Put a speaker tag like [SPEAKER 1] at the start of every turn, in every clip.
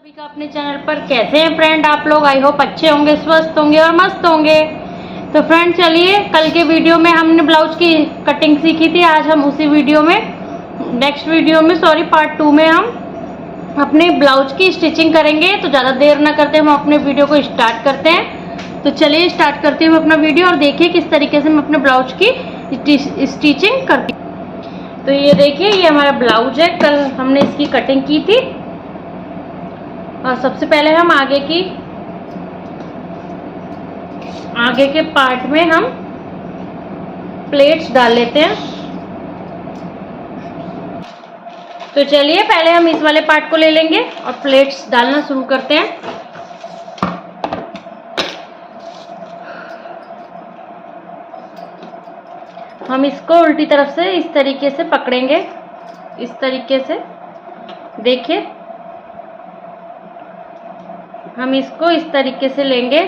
[SPEAKER 1] सभी का अपने चैनल पर। कैसे हैं फ्रेंड आप लोग? आई होप अच्छे होंगे, स्वस्थ होंगे और मस्त होंगे। तो फ्रेंड चलिए, कल के वीडियो में हमने ब्लाउज की कटिंग सीखी थी। आज हम उसी वीडियो में पार्ट 2 में हम अपने ब्लाउज की स्टिचिंग करेंगे। तो ज़्यादा देर ना करते हम अपने वीडियो को स्टार्ट करते हैं। तो चलिए स्टार्ट करते हैं अपना वीडियो और देखिए किस तरीके से हम अपने ब्लाउज की स्टिचिंग करते हैं। तो ये देखिए, ये हमारा ब्लाउज है। कल हमने इसकी कटिंग की थी। और सबसे पहले हम आगे के पार्ट में हम प्लेट्स डाल लेते हैं। तो चलिए पहले हम इस वाले पार्ट को ले लेंगे और प्लेट्स डालना शुरू करते हैं। हम इसको उल्टी तरफ से इस तरीके से पकड़ेंगे, इस तरीके से। देखिए, हम इसको इस तरीके से लेंगे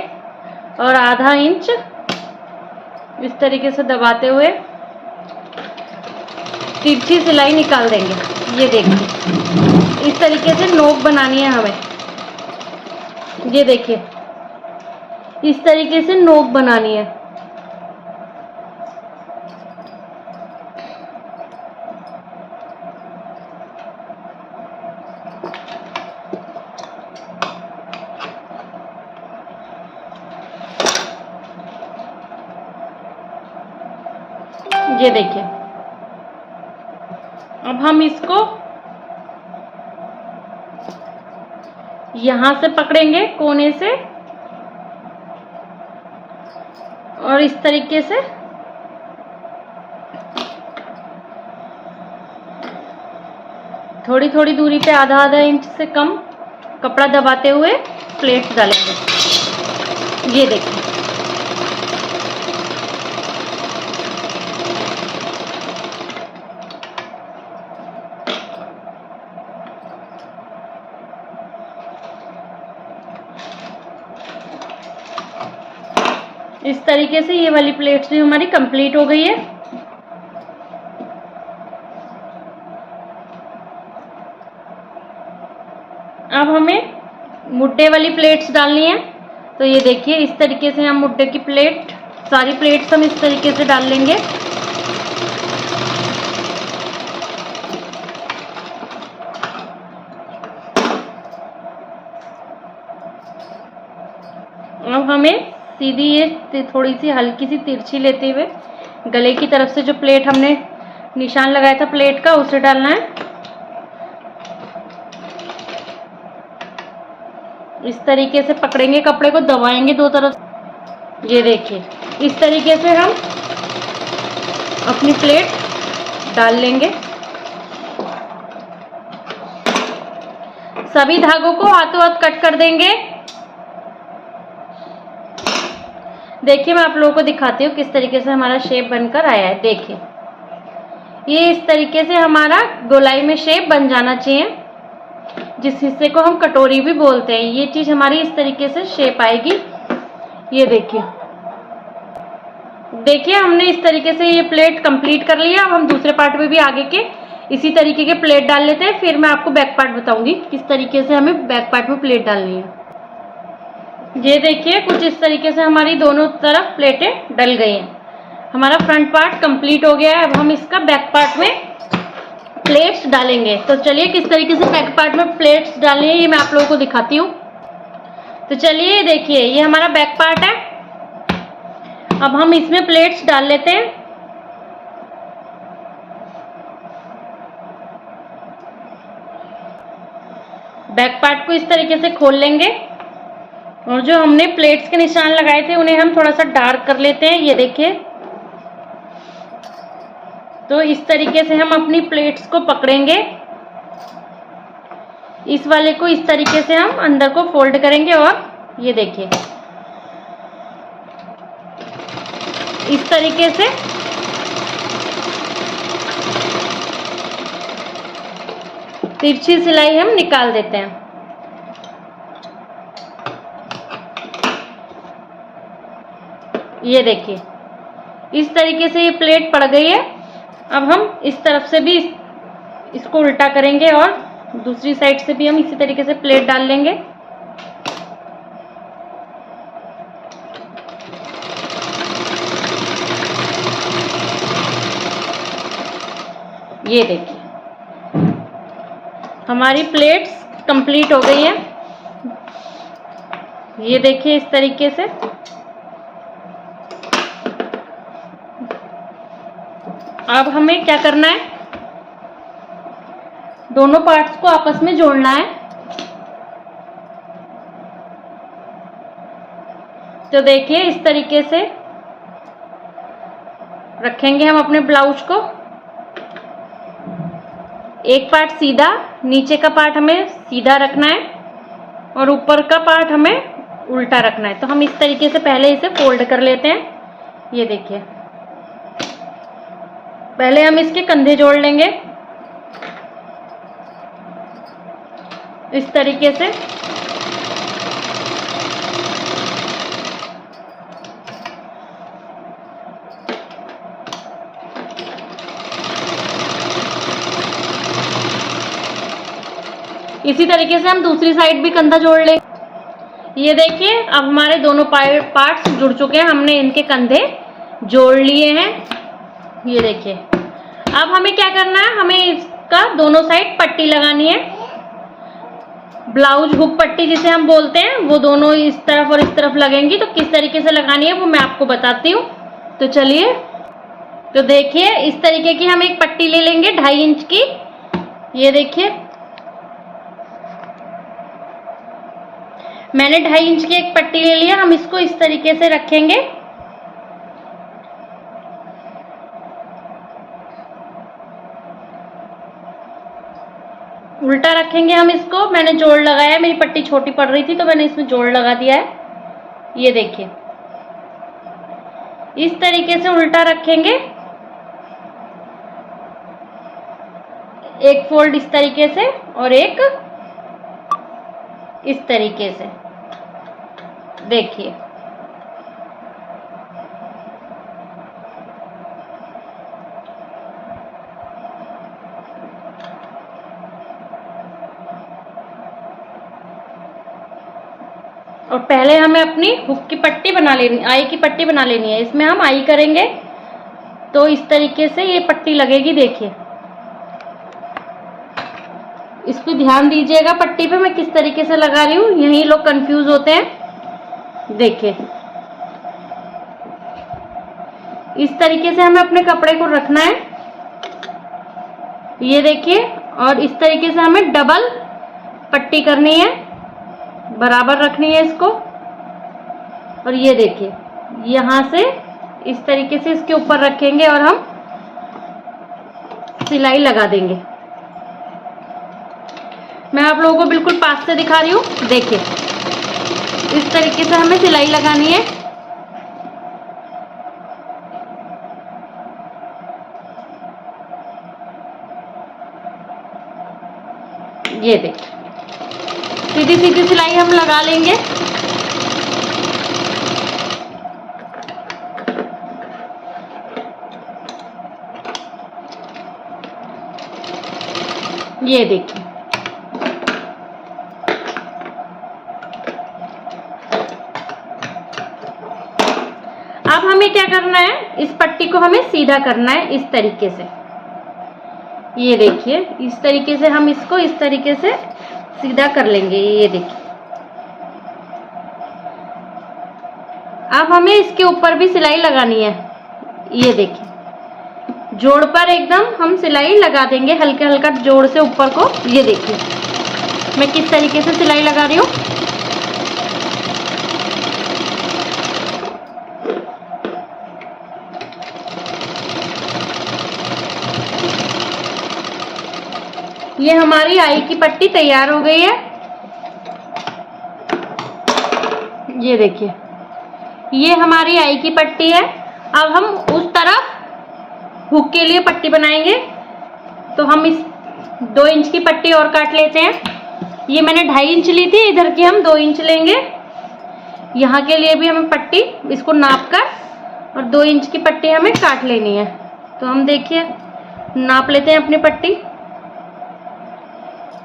[SPEAKER 1] और आधा इंच इस तरीके से दबाते हुए तिरछी सिलाई निकाल देंगे। ये देखिए, इस तरीके से नोक बनानी है हमें। ये देखिए, इस तरीके से नोक बनानी है। ये देखिए, अब हम इसको यहां से पकड़ेंगे कोने से और इस तरीके से थोड़ी थोड़ी दूरी पे आधा आधा इंच से कम कपड़ा दबाते हुए प्लेट्स डालेंगे। ये देखिए, इस तरीके से ये वाली प्लेट्स भी हमारी कंप्लीट हो गई है। अब हमें मुड्डे वाली प्लेट्स डालनी है। तो ये देखिए, इस तरीके से हम मुड्डे की प्लेट, सारी प्लेट्स हम इस तरीके से डाल लेंगे। अब हमें सीधी ये थोड़ी सी हल्की सी तिरछी लेते हुए गले की तरफ से जो प्लेट हमने निशान लगाया था प्लेट का, उसे डालना है। इस तरीके से पकड़ेंगे, कपड़े को दबाएंगे दो तरफ। ये देखिए, इस तरीके से हम अपनी प्लेट डाल लेंगे। सभी धागों को हाथों हाथ कट कर देंगे। देखिए, मैं आप लोगों को दिखाती हूँ किस तरीके से हमारा शेप बनकर आया है। देखिए, ये इस तरीके से हमारा गोलाई में शेप बन जाना चाहिए, जिस हिस्से को हम कटोरी भी बोलते हैं। ये चीज हमारी इस तरीके से शेप आएगी। ये देखिए, हमने इस तरीके से ये प्लेट कंप्लीट कर लिया। अब हम दूसरे पार्ट में भी आगे के इसी तरीके के प्लेट डाल लेते हैं। फिर मैं आपको बैक पार्ट बताऊंगी किस तरीके से हमें बैक पार्ट में प्लेट डालनी है। ये देखिए, कुछ इस तरीके से हमारी दोनों तरफ प्लेटें डल गई हैं। हमारा फ्रंट पार्ट कंप्लीट हो गया है। अब हम इसका बैक पार्ट में प्लेट्स डालेंगे। तो चलिए किस तरीके से बैक पार्ट में प्लेट्स डालनी है ये मैं आप लोगों को दिखाती हूँ। तो चलिए देखिए, ये हमारा बैक पार्ट है। अब हम इसमें प्लेट्स डाल लेते हैं। बैक पार्ट को इस तरीके से खोल लेंगे और जो हमने प्लेट्स के निशान लगाए थे उन्हें हम थोड़ा सा डार्क कर लेते हैं। ये देखिए, तो इस तरीके से हम अपनी प्लेट्स को पकड़ेंगे। इस वाले को इस तरीके से हम अंदर को फोल्ड करेंगे और ये देखिए, इस तरीके से तिरछी सिलाई हम निकाल देते हैं। ये देखिए, इस तरीके से ये प्लेट पड़ गई है। अब हम इस तरफ से भी इसको उल्टा करेंगे और दूसरी साइड से भी हम इसी तरीके से प्लेट डाल लेंगे। ये देखिए हमारी प्लेट्स कंप्लीट हो गई है। ये देखिए इस तरीके से। अब हमें क्या करना है, दोनों पार्ट्स को आपस में जोड़ना है। तो देखिए इस तरीके से रखेंगे हम अपने ब्लाउज को। एक पार्ट सीधा, नीचे का पार्ट हमें सीधा रखना है और ऊपर का पार्ट हमें उल्टा रखना है। तो हम इस तरीके से पहले इसे फोल्ड कर लेते हैं। ये देखिए पहले हम इसके कंधे जोड़ लेंगे इस तरीके से। इसी तरीके से हम दूसरी साइड भी कंधा जोड़ लेंगे। ये देखिए अब हमारे दोनों पार्ट्स जुड़ चुके हैं, हमने इनके कंधे जोड़ लिए हैं। ये देखिए अब हमें क्या करना है, हमें इसका दोनों साइड पट्टी लगानी है। ब्लाउज हुक पट्टी जिसे हम बोलते हैं, वो दोनों इस तरफ और इस तरफ लगेंगी। तो किस तरीके से लगानी है वो मैं आपको बताती हूँ। तो चलिए, तो देखिए इस तरीके की हम एक पट्टी ले लेंगे 2.5 इंच की। ये देखिए मैंने 2.5 इंच की एक पट्टी ले लिया। हम इसको इस तरीके से रखेंगे। उल्टा रखेंगे हम इसको। मैंने जोड़ लगाया, मेरी पट्टी छोटी पड़ रही थी तो मैंने इसमें जोड़ लगा दिया है। ये देखिए इस तरीके से उल्टा रखेंगे। एक फोल्ड इस तरीके से और एक इस तरीके से। देखिए और पहले हमें अपनी हुक की पट्टी बना लेनी, आई की पट्टी बना लेनी है। इसमें हम आई करेंगे तो इस तरीके से ये पट्टी लगेगी। देखिए इस पे ध्यान दीजिएगा, पट्टी पे मैं किस तरीके से लगा रही हूँ, यही लोग कंफ्यूज होते हैं। देखिए इस तरीके से हमें अपने कपड़े को रखना है। ये देखिए और इस तरीके से हमें डबल पट्टी करनी है, बराबर रखनी है इसको। और ये देखिए यहां से इस तरीके से इसके ऊपर रखेंगे और हम सिलाई लगा देंगे। मैं आप लोगों को बिल्कुल पास से दिखा रही हूँ। देखिए इस तरीके से हमें सिलाई लगानी है। ये देखिए सीधी सीधी सिलाई हम लगा लेंगे। ये देखिए अब हमें क्या करना है, इस पट्टी को हमें सीधा करना है इस तरीके से। ये देखिए इस तरीके से हम इसको इस तरीके से सीधा कर लेंगे। ये देखिए अब हमें इसके ऊपर भी सिलाई लगानी है। ये देखिए जोड़ पर एकदम हम सिलाई लगा देंगे, हल्के हल्का जोड़ से ऊपर को। ये देखिए मैं किस तरीके से सिलाई लगा रही हूँ। ये हमारी आई की पट्टी तैयार हो गई है। ये देखिए ये हमारी आई की पट्टी है। अब हम उस तरफ हुक के लिए पट्टी बनाएंगे। तो हम इस 2 इंच की पट्टी और काट लेते हैं। ये मैंने 2.5 इंच ली थी, इधर की हम 2 इंच लेंगे। यहाँ के लिए भी हमें पट्टी इसको नाप कर और 2 इंच की पट्टी हमें काट लेनी है। तो हम देखिए नाप लेते हैं अपनी पट्टी।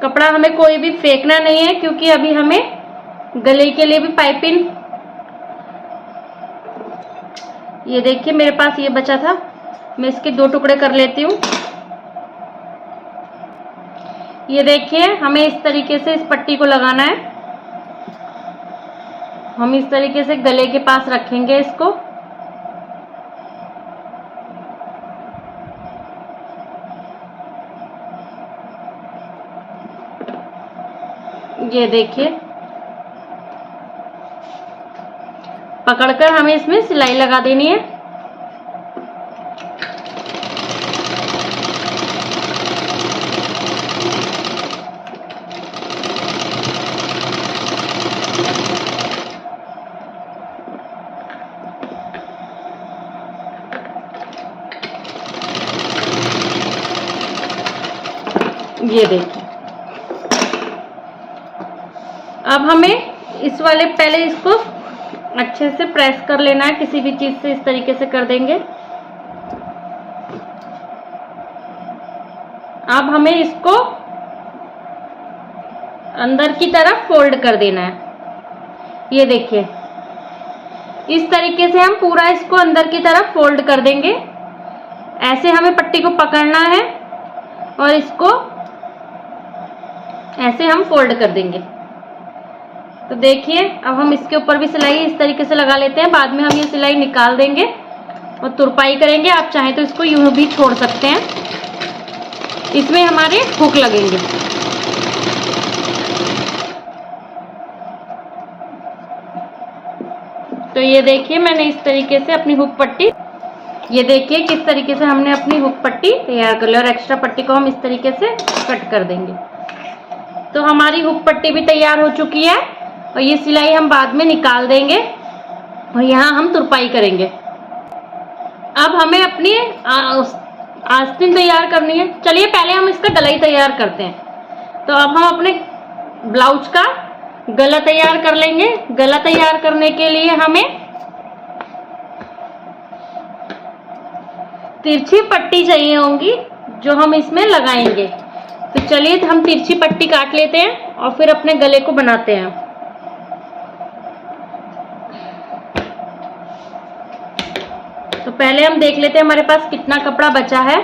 [SPEAKER 1] कपड़ा हमें कोई भी फेंकना नहीं है, क्योंकि अभी हमें गले के लिए भी पाइपिंग। ये देखिए मेरे पास ये बचा था, मैं इसके 2 टुकड़े कर लेती हूँ। ये देखिए हमें इस तरीके से इस पट्टी को लगाना है। हम इस तरीके से गले के पास रखेंगे इसको। ये देखिए पकड़कर हमें इसमें सिलाई लगा देनी है। ये देखिए अब हमें इस वाले पहले इसको अच्छे से प्रेस कर लेना है, किसी भी चीज से इस तरीके से कर देंगे। अब हमें इसको अंदर की तरफ फोल्ड कर देना है। ये देखिए इस तरीके से हम पूरा इसको अंदर की तरफ फोल्ड कर देंगे। ऐसे हमें पट्टी को पकड़ना है और इसको ऐसे हम फोल्ड कर देंगे। तो देखिए अब हम इसके ऊपर भी सिलाई इस तरीके से लगा लेते हैं। बाद में हम ये सिलाई निकाल देंगे और तुरपाई करेंगे। आप चाहें तो इसको यूं भी छोड़ सकते हैं, इसमें हमारे हुक लगेंगे। तो ये देखिए मैंने इस तरीके से अपनी हुक पट्टी, ये देखिए किस तरीके से हमने अपनी हुक पट्टी तैयार कर ली और एक्स्ट्रा पट्टी को हम इस तरीके से कट कर देंगे। तो हमारी हुक पट्टी भी तैयार हो चुकी है और ये सिलाई हम बाद में निकाल देंगे और यहाँ हम तुरपाई करेंगे। अब हमें अपनी आस्तीन तैयार करनी है। चलिए पहले हम इसका गला ही तैयार करते हैं। तो अब हम अपने ब्लाउज का गला तैयार कर लेंगे। गला तैयार करने के लिए हमें तिरछी पट्टी चाहिए होंगी जो हम इसमें लगाएंगे। तो चलिए हम तिरछी पट्टी काट लेते हैं और फिर अपने गले को बनाते हैं। तो पहले हम देख लेते हैं हमारे पास कितना कपड़ा बचा है।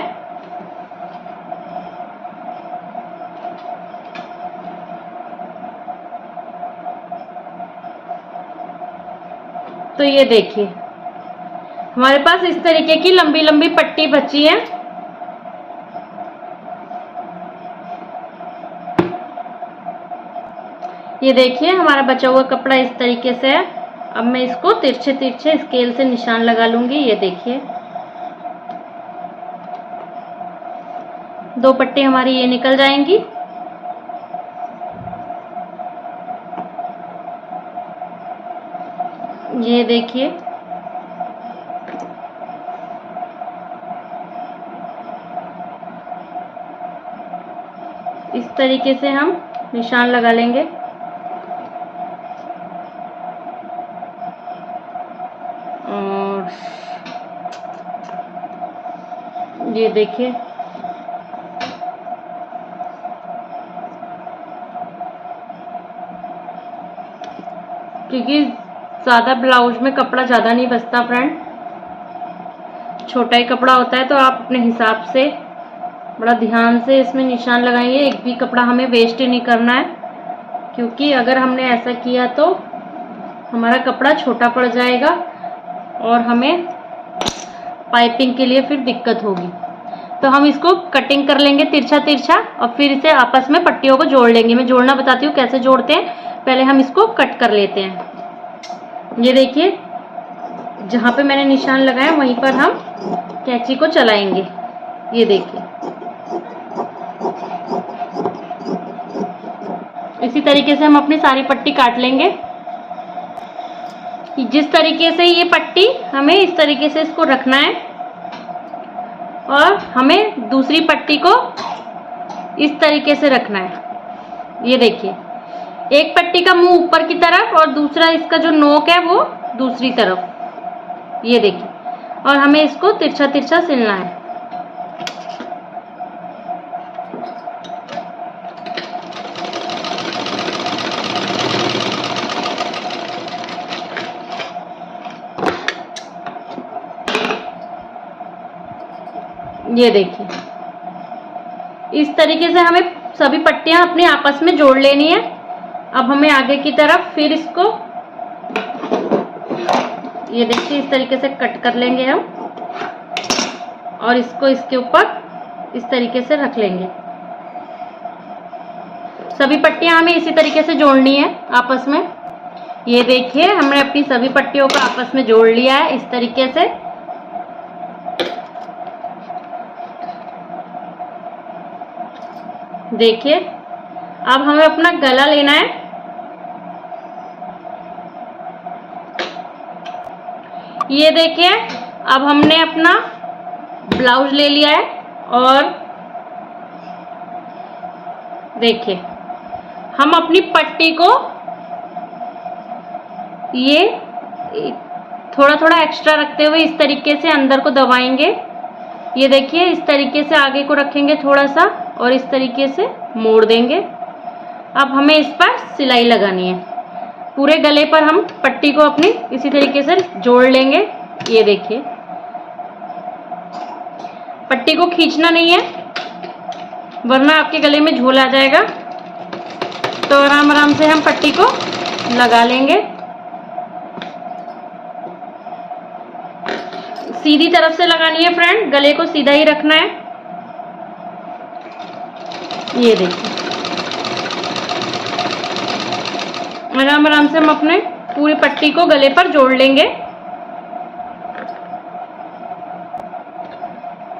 [SPEAKER 1] तो ये देखिए हमारे पास इस तरीके की लंबी लंबी पट्टी बची है। ये देखिए हमारा बचा हुआ कपड़ा इस तरीके से है। अब मैं इसको तिरछे तिरछे स्केल से निशान लगा लूंगी। ये देखिए 2 पट्टी हमारी ये निकल जाएंगी। ये देखिए इस तरीके से हम निशान लगा लेंगे। और ये देखिए क्योंकि ज्यादा ब्लाउज में कपड़ा ज्यादा नहीं बचता फ्रेंड, छोटा ही कपड़ा होता है। तो आप अपने हिसाब से बड़ा ध्यान से इसमें निशान लगाएंगे। एक भी कपड़ा हमें वेस्ट ही नहीं करना है, क्योंकि अगर हमने ऐसा किया तो हमारा कपड़ा छोटा पड़ जाएगा और हमें पाइपिंग के लिए फिर दिक्कत होगी। तो हम इसको कटिंग कर लेंगे तिरछा तिरछा और फिर इसे आपस में पट्टियों को जोड़ लेंगे। मैं जोड़ना बताती हूँ कैसे जोड़ते हैं, पहले हम इसको कट कर लेते हैं। ये देखिए जहाँ पे मैंने निशान लगाया वहीं पर हम कैंची को चलाएंगे। ये देखिए इसी तरीके से हम अपनी सारी पट्टी काट लेंगे। जिस तरीके से ये पट्टी हमें इस तरीके से इसको रखना है और हमें दूसरी पट्टी को इस तरीके से रखना है। ये देखिए एक पट्टी का मुंह ऊपर की तरफ और दूसरा इसका जो नोक है वो दूसरी तरफ। ये देखिए और हमें इसको तिरछा तिरछा सिलना है। ये देखिए, इस तरीके से हमें सभी पट्टियां अपनी आपस में जोड़ लेनी है। अब हमें आगे की तरफ फिर इसको ये देखिए इस तरीके से कट कर लेंगे हम, और इसको इसके ऊपर इस तरीके से रख लेंगे। सभी पट्टियां हमें इसी तरीके से जोड़नी है आपस में। ये देखिए हमने अपनी सभी पट्टियों को आपस में जोड़ लिया है इस तरीके से। देखिए अब हमें अपना गला लेना है। ये देखिए अब हमने अपना ब्लाउज ले लिया है, और देखिए हम अपनी पट्टी को ये थोड़ा थोड़ा एक्स्ट्रा रखते हुए इस तरीके से अंदर को दबाएंगे। ये देखिए इस तरीके से आगे को रखेंगे थोड़ा सा, और इस तरीके से मोड़ देंगे। अब हमें इस पर सिलाई लगानी है। पूरे गले पर हम पट्टी को अपनी इसी तरीके से जोड़ लेंगे। ये देखिए पट्टी को खींचना नहीं है, वरना आपके गले में झोल आ जाएगा। तो आराम आराम से हम पट्टी को लगा लेंगे। सीधी तरफ से लगानी है फ्रेंड, गले को सीधा ही रखना है। ये देखिए आराम आराम से हम अपने पूरी पट्टी को गले पर जोड़ लेंगे।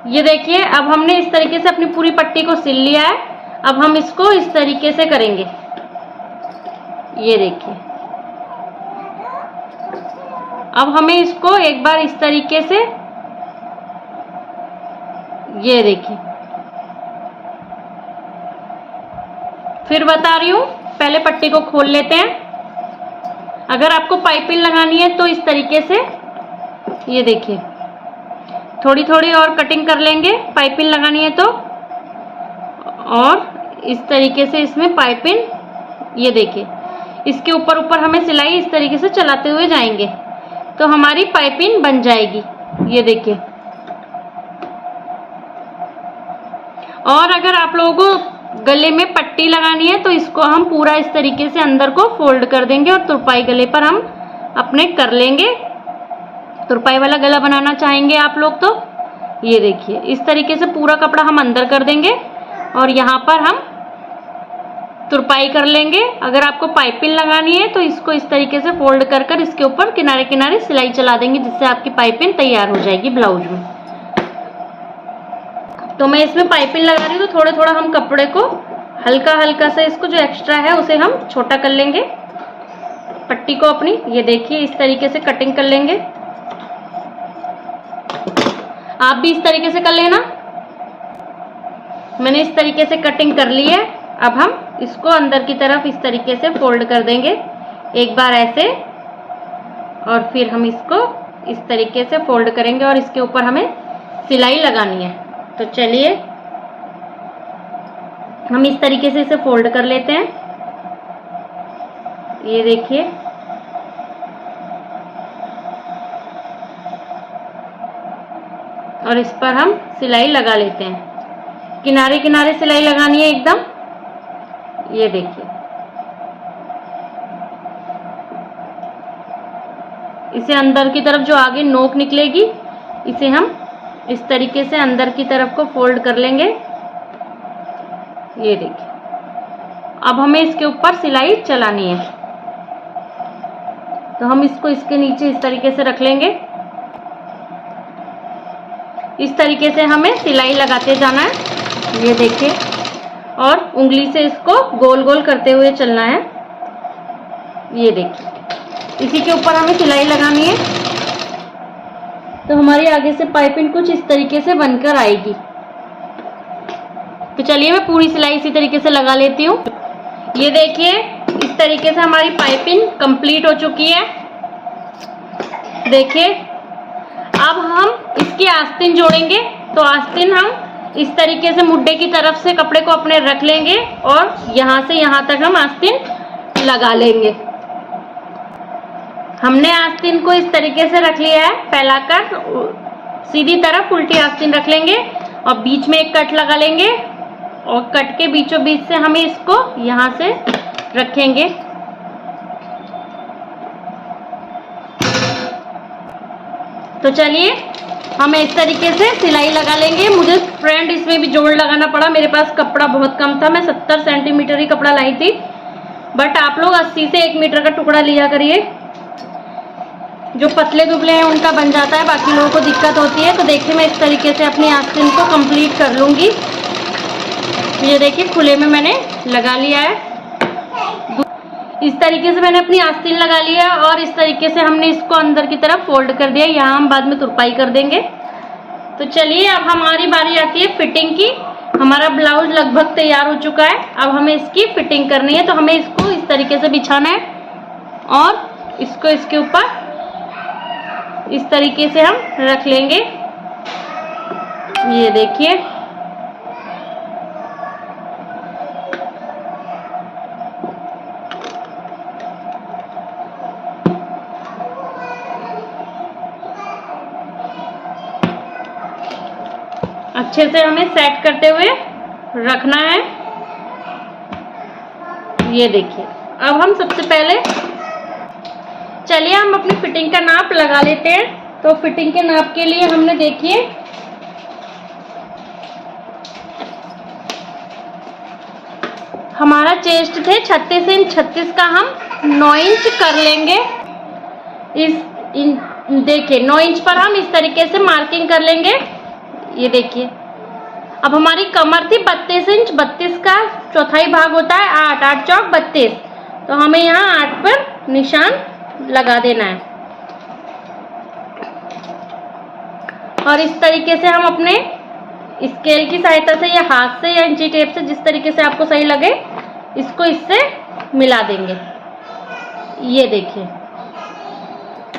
[SPEAKER 1] ये देखिए अब हमने इस तरीके से अपनी पूरी पट्टी को सिल लिया है। अब हम इसको इस तरीके से करेंगे। ये देखिए अब हमें इसको एक बार इस तरीके से, ये देखिए फिर बता रही हूं, पहले पट्टी को खोल लेते हैं। अगर आपको पाइपिंग लगानी है तो इस तरीके से ये देखिए थोड़ी थोड़ी और कटिंग कर लेंगे, पाइपिंग लगानी है तो। और इस तरीके से इसमें पाइपिंग, ये देखिए इसके ऊपर ऊपर हमें सिलाई इस तरीके से चलाते हुए जाएंगे तो हमारी पाइपिंग बन जाएगी। ये देखिए, और अगर आप लोगों को गले में पट्टी लगानी है तो इसको हम पूरा इस तरीके से अंदर को फोल्ड कर देंगे, और तुरपाई गले पर हम अपने कर लेंगे। तुरपाई वाला गला बनाना चाहेंगे आप लोग तो ये देखिए इस तरीके से पूरा कपड़ा हम अंदर कर देंगे, और यहाँ पर हम तुरपाई कर लेंगे। अगर आपको पाइपिंग लगानी है तो इसको इस तरीके से फोल्ड कर कर इसके ऊपर किनारे किनारे सिलाई चला देंगे, जिससे आपकी पाइपिंग तैयार हो जाएगी ब्लाउज में। तो मैं इसमें पाइपिंग लगा रही हूँ, तो थोड़ा थोड़ा हम कपड़े को हल्का हल्का सा इसको जो एक्स्ट्रा है उसे हम छोटा कर लेंगे। पट्टी को अपनी ये देखिए इस तरीके से कटिंग कर लेंगे। आप भी इस तरीके से कर लेना। मैंने इस तरीके से कटिंग कर ली है। अब हम इसको अंदर की तरफ इस तरीके से फोल्ड कर देंगे, एक बार ऐसे, और फिर हम इसको इस तरीके से फोल्ड करेंगे और इसके ऊपर हमें सिलाई लगानी है। तो चलिए हम इस तरीके से इसे फोल्ड कर लेते हैं। ये देखिए और इस पर हम सिलाई लगा लेते हैं। किनारे किनारे सिलाई लगानी है एकदम। ये देखिए इसे अंदर की तरफ जो आगे नोक निकलेगी इसे हम इस तरीके से अंदर की तरफ को फोल्ड कर लेंगे। ये देखिए अब हमें इसके ऊपर सिलाई चलानी है, तो हम इसको इसके नीचे इस तरीके से रख लेंगे। इस तरीके से हमें सिलाई लगाते जाना है। ये देखिए, और उंगली से इसको गोल गोल करते हुए चलना है। ये देखिए इसी के ऊपर हमें सिलाई लगानी है, तो हमारी आगे से पाइपिंग कुछ इस तरीके से बनकर आएगी। तो चलिए मैं पूरी सिलाई इसी तरीके से लगा लेती हूँ। ये देखिए इस तरीके से हमारी पाइपिंग कंप्लीट हो चुकी है। देखिए अब हम इसकी आस्तीन जोड़ेंगे। तो आस्तीन हम इस तरीके से मुड्ढे की तरफ से कपड़े को अपने रख लेंगे और यहाँ से यहाँ तक हम आस्तीन लगा लेंगे। हमने आस्तीन को इस तरीके से रख लिया है, फैलाकर सीधी तरफ उल्टी आस्तीन रख लेंगे और बीच में एक कट लगा लेंगे और कट के बीचों बीच से हमें इसको यहाँ से रखेंगे। तो चलिए हम इस तरीके से सिलाई लगा लेंगे। मुझे फ्रेंड इसमें भी जोड़ लगाना पड़ा, मेरे पास कपड़ा बहुत कम था, मैं 70 सेंटीमीटर ही कपड़ा लाई थी, बट आप लोग 80 से 1 मीटर का टुकड़ा लिया करिए। जो पतले दुबले हैं उनका बन जाता है, बाकी लोगों को दिक्कत होती है। तो देखिए मैं इस तरीके से अपनी आस्तीन को कंप्लीट कर लूँगी। ये देखिए खुले में मैंने लगा लिया है। इस तरीके से मैंने अपनी आस्तीन लगा लिया और इस तरीके से हमने इसको अंदर की तरफ फोल्ड कर दिया। यहाँ हम बाद में तुरपाई कर देंगे। तो चलिए अब हमारी बारी आती है फिटिंग की। हमारा ब्लाउज लगभग तैयार हो चुका है, अब हमें इसकी फिटिंग करनी है। तो हमें इसको इस तरीके से बिछाना है और इसको इसके ऊपर इस तरीके से हम रख लेंगे। ये देखिए अच्छे से हमें सेट करते हुए रखना है। ये देखिए अब हम सबसे पहले चलिए हम अपनी फिटिंग का नाप लगा लेते हैं। तो फिटिंग के नाप के लिए हमने देखिए हमारा चेस्ट थे 36 इंच, 36 का हम 9 इंच कर लेंगे। देखिए 9 इंच पर हम इस तरीके से मार्किंग कर लेंगे। ये देखिए अब हमारी कमर थी 32 इंच, 32 का चौथाई भाग होता है 8, 8 चौक 32। तो हमें यहाँ 8 पर निशान लगा देना है और इस तरीके से हम अपने स्केल की सहायता से या हाथ से या इंची टेप से, जिस तरीके से आपको सही लगे, इसको इससे मिला देंगे। ये देखिए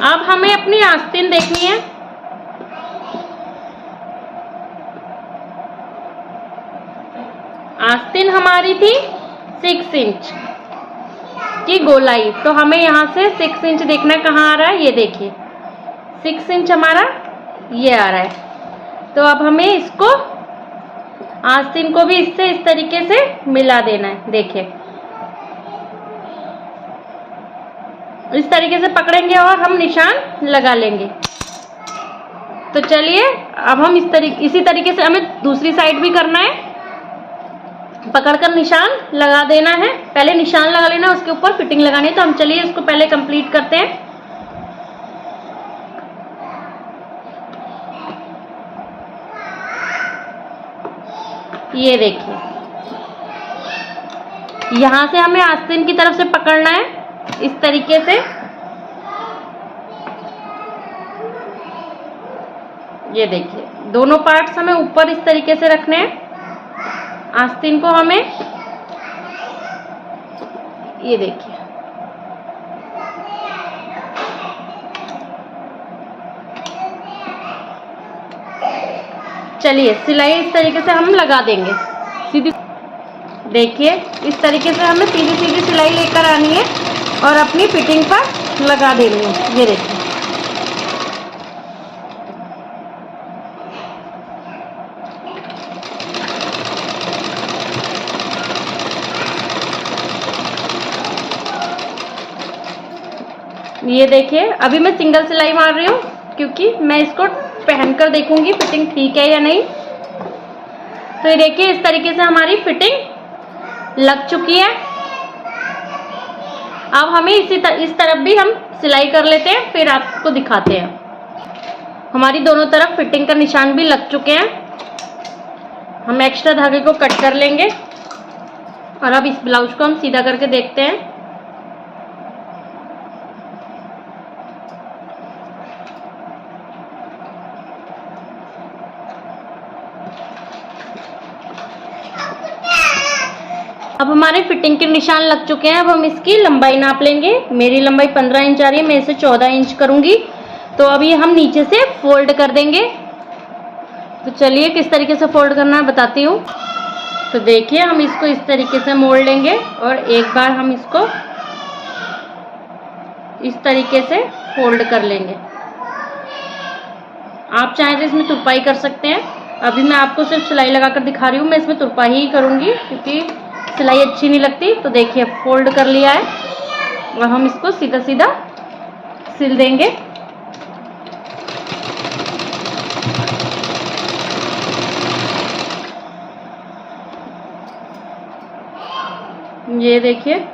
[SPEAKER 1] अब हमें अपनी आस्तीन देखनी है। आस्तीन हमारी थी 6 इंच की गोलाई, तो हमें यहाँ से 6 इंच देखना कहाँ आ रहा है। ये देखिए 6 इंच हमारा ये आ रहा है। तो अब हमें इसको आस्तीन को भी इससे इस तरीके से मिला देना है। देखिए इस तरीके से पकड़ेंगे और हम निशान लगा लेंगे। तो चलिए अब हम इसी तरीके से हमें दूसरी साइड भी करना है। पकड़कर निशान लगा देना है, पहले निशान लगा लेना, उसके ऊपर फिटिंग लगानी है। तो हम चलिए इसको पहले कंप्लीट करते हैं। ये देखिए यहां से हमें आस्तीन की तरफ से पकड़ना है इस तरीके से। ये देखिए दोनों पार्ट्स हमें ऊपर इस तरीके से रखने हैं। आस्तीन को हमें ये देखिए चलिए सिलाई इस तरीके से हम लगा देंगे सीधी। देखिए इस तरीके से हमें सीधी सीधी सिलाई लेकर आनी है और अपनी फिटिंग पर लगा देनी है। ये देखिए ये देखिए अभी मैं सिंगल सिलाई मार रही हूँ क्योंकि मैं इसको पहनकर देखूंगी फिटिंग ठीक है या नहीं। तो ये देखिए इस तरीके से हमारी फिटिंग लग चुकी है। अब हमें इस तरफ भी हम सिलाई कर लेते हैं, फिर आपको दिखाते हैं। हमारी दोनों तरफ फिटिंग का निशान भी लग चुके हैं। हम एक्स्ट्रा धागे को कट कर लेंगे और अब इस ब्लाउज को हम सीधा करके देखते हैं। अब हमारे फिटिंग के निशान लग चुके हैं। अब हम इसकी लंबाई नाप लेंगे। मेरी लंबाई 15 इंच आ रही है, मैं इसे 14 इंच करूंगी। तो अब ये हम नीचे से फोल्ड कर देंगे। तो चलिए किस तरीके से फोल्ड करना है बताती हूँ। तो देखिए हम इसको इस तरीके से मोड़ लेंगे और एक बार हम इसको इस तरीके से फोल्ड कर लेंगे। आप चाहें तो इसमें तुरपाई कर सकते हैं, अभी मैं आपको सिर्फ सिलाई लगाकर दिखा रही हूँ, मैं इसमें तुरपाई ही करूँगी क्योंकि सिलाई अच्छी नहीं लगती। तो देखिए फोल्ड कर लिया है और हम इसको सीधा सीधा सिल देंगे। ये देखिए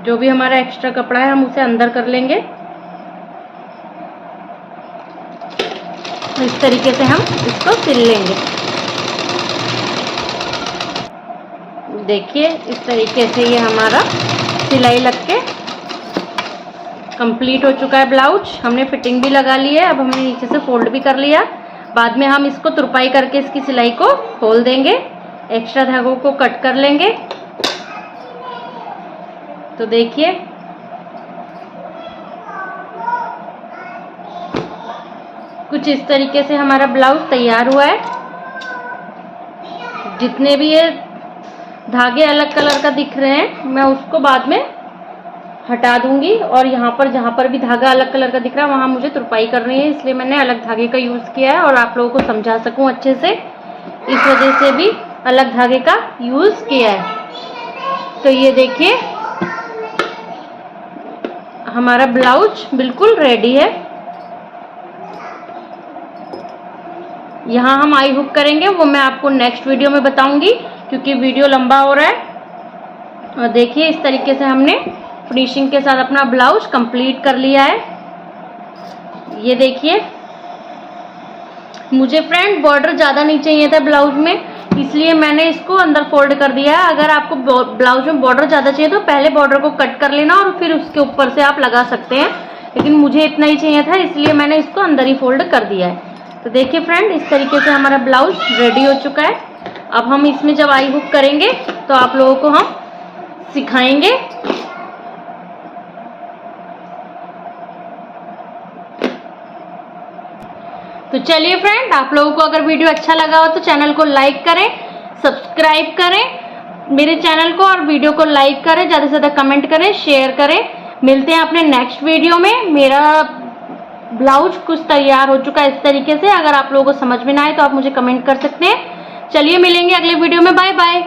[SPEAKER 1] जो भी हमारा एक्स्ट्रा कपड़ा है हम उसे अंदर कर लेंगे। इस तरीके से हम इसको सिल लेंगे। देखिए इस तरीके से ये हमारा सिलाई लग के कंप्लीट हो चुका है ब्लाउज। हमने फिटिंग भी लगा ली है। अब हमने नीचे से फोल्ड भी कर लिया। बाद में हम इसको तुरपाई करके इसकी सिलाई को खोल देंगे, एक्स्ट्रा धागों को कट कर लेंगे। तो देखिए कुछ इस तरीके से हमारा ब्लाउज तैयार हुआ है। जितने भी ये धागे अलग कलर का दिख रहे हैं मैं उसको बाद में हटा दूंगी, और यहाँ पर जहाँ पर भी धागा अलग कलर का दिख रहा है वहाँ मुझे तुरपाई करनी है, इसलिए मैंने अलग धागे का यूज़ किया है और आप लोगों को समझा सकूं अच्छे से, इस वजह से भी अलग धागे का यूज़ किया है। तो ये देखिए हमारा ब्लाउज बिल्कुल रेडी है। यहाँ हम आई हुक करेंगे वो मैं आपको नेक्स्ट वीडियो में बताऊंगी क्योंकि वीडियो लंबा हो रहा है। और देखिए इस तरीके से हमने फिनिशिंग के साथ अपना ब्लाउज कंप्लीट कर लिया है। ये देखिए मुझे फ्रेंड बॉर्डर ज़्यादा नहीं चाहिए था ब्लाउज में, इसलिए मैंने इसको अंदर फोल्ड कर दिया है। अगर आपको ब्लाउज में बॉर्डर ज़्यादा चाहिए तो पहले बॉर्डर को कट कर लेना और फिर उसके ऊपर से आप लगा सकते हैं, लेकिन मुझे इतना ही चाहिए था इसलिए मैंने इसको अंदर ही फोल्ड कर दिया है। तो देखिए फ्रेंड इस तरीके से हमारा ब्लाउज रेडी हो चुका है। अब हम इसमें जब आई हुक करेंगे तो आप लोगों को हम सिखाएंगे। तो चलिए फ्रेंड, आप लोगों को अगर वीडियो अच्छा लगा हो तो चैनल को लाइक करें, सब्सक्राइब करें मेरे चैनल को, और वीडियो को लाइक करें, ज़्यादा से ज़्यादा कमेंट करें, शेयर करें। मिलते हैं अपने नेक्स्ट वीडियो में। मेरा ब्लाउज कुछ तैयार हो चुका है इस तरीके से। अगर आप लोगों को समझ में ना आए तो आप मुझे कमेंट कर सकते हैं। चलिए मिलेंगे अगले वीडियो में। Bye bye.